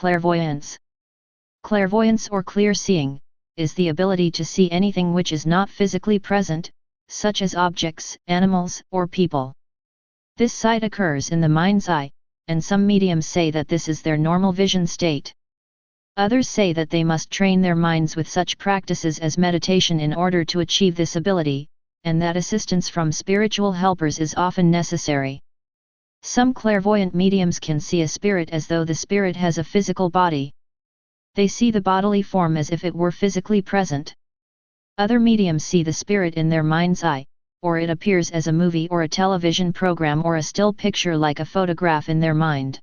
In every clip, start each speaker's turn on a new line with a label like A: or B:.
A: Clairvoyance. Clairvoyance or clear seeing is the ability to see anything which is not physically present, such as objects, animals, or people. This sight occurs in the mind's eye, and some mediums say that this is their normal vision state. Others say that they must train their minds with such practices as meditation in order to achieve this ability, and that assistance from spiritual helpers is often necessary. Some clairvoyant mediums can see a spirit as though the spirit has a physical body. They see the bodily form as if it were physically present. Other mediums see the spirit in their mind's eye, or it appears as a movie or a television program or a still picture like a photograph in their mind.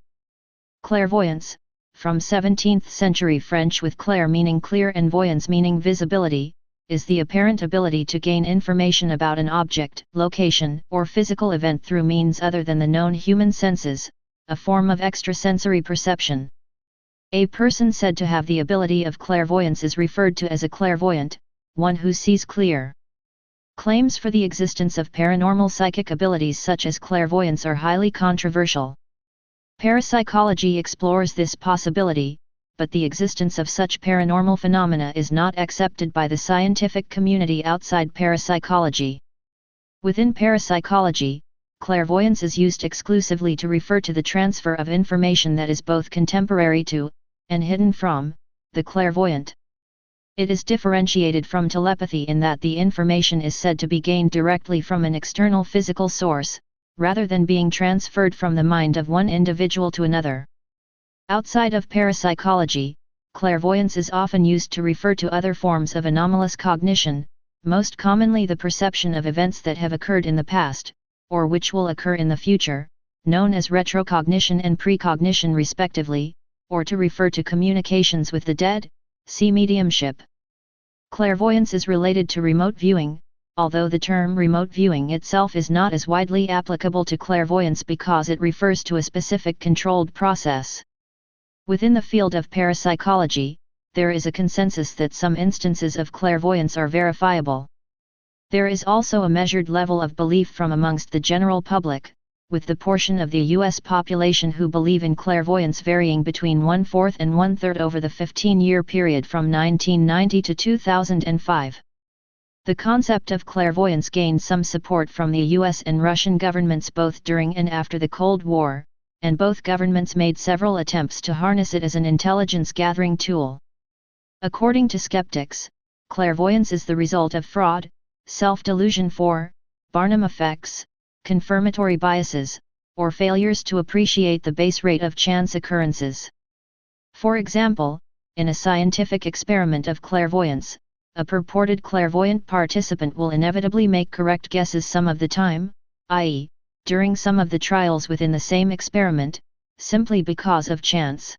A: Clairvoyance, from 17th century French with clair meaning clear and voyance meaning visibility, is the apparent ability to gain information about an object, location, or physical event through means other than the known human senses, a form of extrasensory perception. A person said to have the ability of clairvoyance is referred to as a clairvoyant, one who sees clear. Claims for the existence of paranormal psychic abilities such as clairvoyance are highly controversial. Parapsychology explores this possibility, but the existence of such paranormal phenomena is not accepted by the scientific community outside parapsychology. Within parapsychology, clairvoyance is used exclusively to refer to the transfer of information that is both contemporary to, and hidden from, the clairvoyant. It is differentiated from telepathy in that the information is said to be gained directly from an external physical source, rather than being transferred from the mind of one individual to another. Outside of parapsychology, clairvoyance is often used to refer to other forms of anomalous cognition, most commonly the perception of events that have occurred in the past, or which will occur in the future, known as retrocognition and precognition respectively, or to refer to communications with the dead, see mediumship. Clairvoyance is related to remote viewing, although the term remote viewing itself is not as widely applicable to clairvoyance because it refers to a specific controlled process. Within the field of parapsychology, there is a consensus that some instances of clairvoyance are verifiable. There is also a measured level of belief from amongst the general public, with the portion of the U.S. population who believe in clairvoyance varying between 1/4 and 1/3 over the 15-year period from 1990 to 2005. The concept of clairvoyance gained some support from the U.S. and Russian governments both during and after the Cold War, and both governments made several attempts to harness it as an intelligence-gathering tool. According to skeptics, clairvoyance is the result of fraud, self-delusion Barnum effects, confirmatory biases, or failures to appreciate the base rate of chance occurrences. For example, in a scientific experiment of clairvoyance, a purported clairvoyant participant will inevitably make correct guesses some of the time, i.e., during some of the trials within the same experiment, simply because of chance.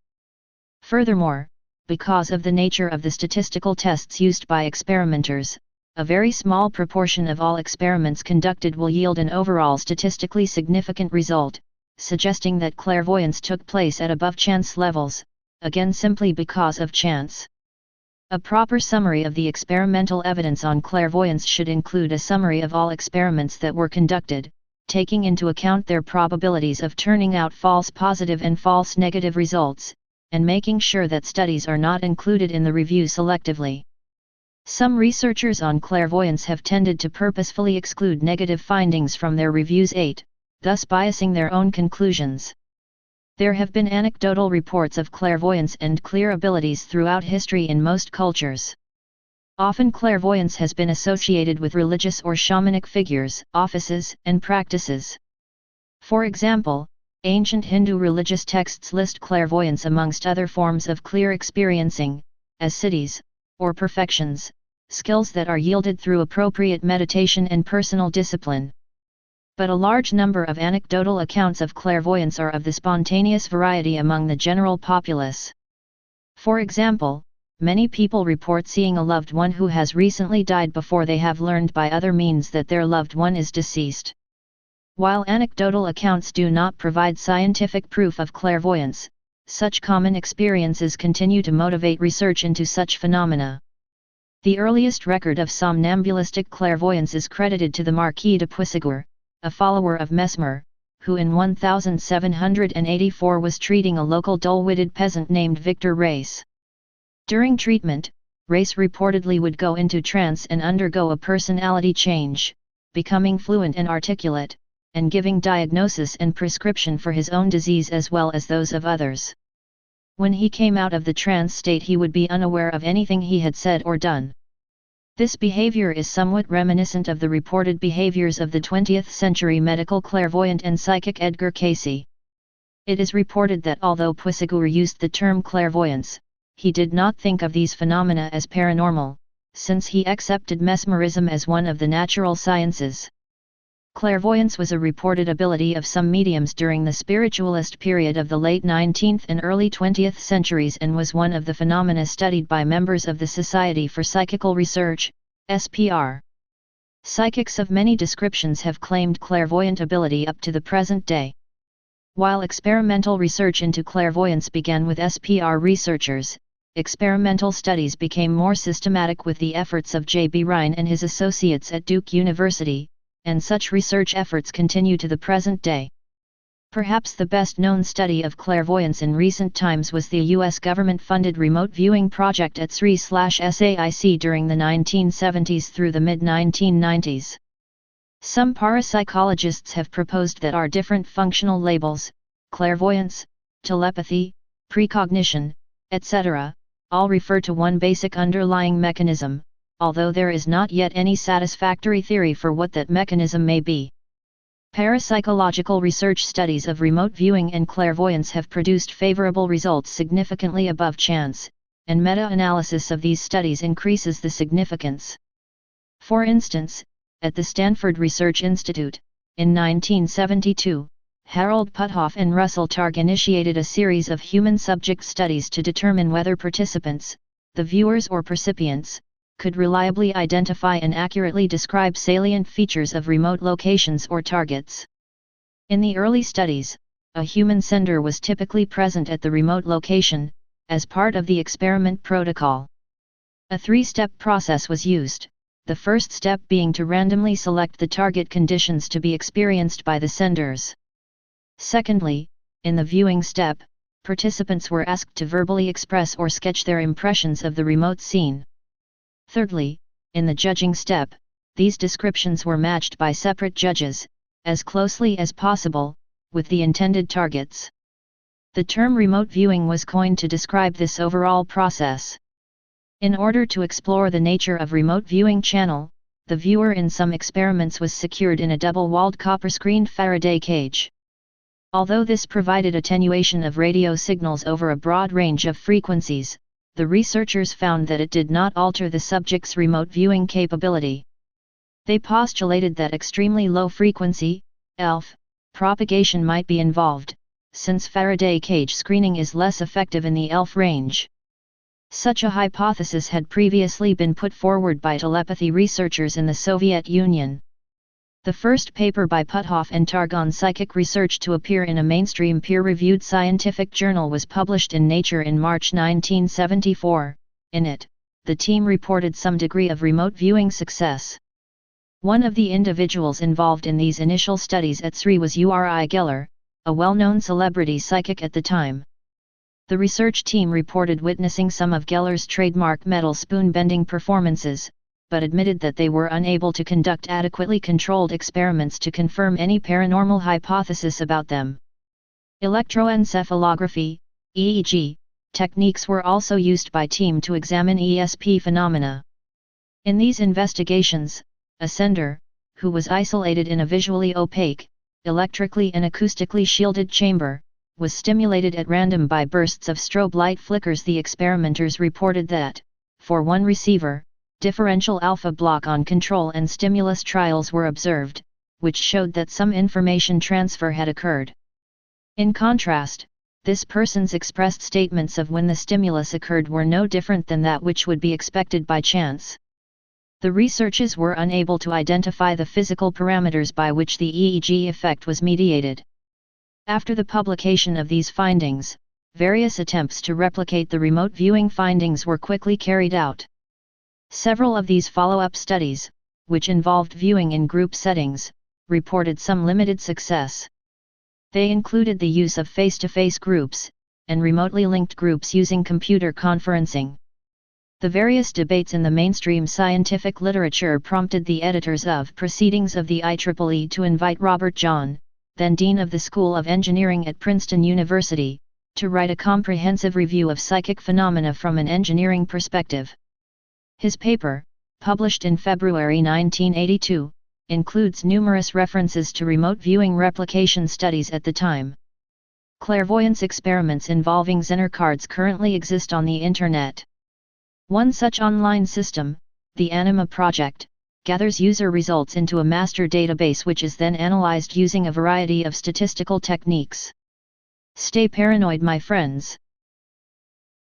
A: Furthermore, because of the nature of the statistical tests used by experimenters, a very small proportion of all experiments conducted will yield an overall statistically significant result, suggesting that clairvoyance took place at above chance levels, again simply because of chance. A proper summary of the experimental evidence on clairvoyance should include a summary of all experiments that were conducted, taking into account their probabilities of turning out false positive and false negative results, and making sure that studies are not included in the review selectively. Some researchers on clairvoyance have tended to purposefully exclude negative findings from their reviews, thus biasing their own conclusions. There have been anecdotal reports of clairvoyance and clear abilities throughout history in most cultures. Often clairvoyance has been associated with religious or shamanic figures, offices, and practices. For example, ancient Hindu religious texts list clairvoyance amongst other forms of clear experiencing, as siddhis, or perfections, skills that are yielded through appropriate meditation and personal discipline. But a large number of anecdotal accounts of clairvoyance are of the spontaneous variety among the general populace. For example, many people report seeing a loved one who has recently died before they have learned by other means that their loved one is deceased. While anecdotal accounts do not provide scientific proof of clairvoyance, such common experiences continue to motivate research into such phenomena. The earliest record of somnambulistic clairvoyance is credited to the Marquis de Puysegur, a follower of Mesmer, who in 1784 was treating a local dull-witted peasant named Victor Reis. During treatment, Reis reportedly would go into trance and undergo a personality change, becoming fluent and articulate, and giving diagnosis and prescription for his own disease as well as those of others. When he came out of the trance state, he would be unaware of anything he had said or done. This behavior is somewhat reminiscent of the reported behaviors of the 20th century medical clairvoyant and psychic Edgar Cayce. It is reported that although Puissegur used the term clairvoyance, he did not think of these phenomena as paranormal, since he accepted mesmerism as one of the natural sciences. Clairvoyance was a reported ability of some mediums during the spiritualist period of the late 19th and early 20th centuries and was one of the phenomena studied by members of the Society for Psychical Research, SPR. Psychics of many descriptions have claimed clairvoyant ability up to the present day. While experimental research into clairvoyance began with SPR researchers, experimental studies became more systematic with the efforts of J.B. Rhine and his associates at Duke University, and such research efforts continue to the present day. Perhaps the best-known study of clairvoyance in recent times was the U.S. government-funded remote viewing project at SRI/SAIC during the 1970s through the mid-1990s. Some parapsychologists have proposed that our different functional labels, clairvoyance, telepathy, precognition, etc., all refer to one basic underlying mechanism, although there is not yet any satisfactory theory for what that mechanism may be. Parapsychological research studies of remote viewing and clairvoyance have produced favorable results significantly above chance, and meta-analysis of these studies increases the significance. For instance, at the Stanford Research Institute, in 1972, Harold Puthoff and Russell Targ initiated a series of human subject studies to determine whether participants, the viewers or percipients, could reliably identify and accurately describe salient features of remote locations or targets. In the early studies, a human sender was typically present at the remote location, as part of the experiment protocol. A three-step process was used, the first step being to randomly select the target conditions to be experienced by the senders. Secondly, in the viewing step, participants were asked to verbally express or sketch their impressions of the remote scene. Thirdly, in the judging step, these descriptions were matched by separate judges, as closely as possible, with the intended targets. The term remote viewing was coined to describe this overall process. In order to explore the nature of remote viewing channel, the viewer in some experiments was secured in a double-walled copper-screened Faraday cage. Although this provided attenuation of radio signals over a broad range of frequencies, the researchers found that it did not alter the subject's remote viewing capability. They postulated that extremely low frequency, ELF, propagation might be involved, since Faraday cage screening is less effective in the ELF range. Such a hypothesis had previously been put forward by telepathy researchers in the Soviet Union. The first paper by Puthoff and Targ on psychic research to appear in a mainstream peer-reviewed scientific journal was published in Nature in March 1974. In it, the team reported some degree of remote viewing success. One of the individuals involved in these initial studies at SRI was Uri Geller, a well-known celebrity psychic at the time. The research team reported witnessing some of Geller's trademark metal spoon-bending performances, but admitted that they were unable to conduct adequately controlled experiments to confirm any paranormal hypothesis about them. Electroencephalography, EEG, techniques were also used by team to examine ESP phenomena. In these investigations, a sender, who was isolated in a visually opaque, electrically and acoustically shielded chamber, was stimulated at random by bursts of strobe light flickers. The experimenters reported that, for one receiver, differential alpha block on control and stimulus trials were observed, which showed that some information transfer had occurred. In contrast, this person's expressed statements of when the stimulus occurred were no different than that which would be expected by chance. The researchers were unable to identify the physical parameters by which the EEG effect was mediated. After the publication of these findings, various attempts to replicate the remote viewing findings were quickly carried out. Several of these follow-up studies, which involved viewing in group settings, reported some limited success. They included the use of face-to-face groups, and remotely linked groups using computer conferencing. The various debates in the mainstream scientific literature prompted the editors of Proceedings of the IEEE to invite Robert John, then Dean of the School of Engineering at Princeton University, to write a comprehensive review of psychic phenomena from an engineering perspective. His paper, published in February 1982, includes numerous references to remote viewing replication studies at the time. Clairvoyance experiments involving Zener cards currently exist on the Internet. One such online system, the Anima Project, gathers user results into a master database which is then analyzed using a variety of statistical techniques. Stay paranoid, my friends.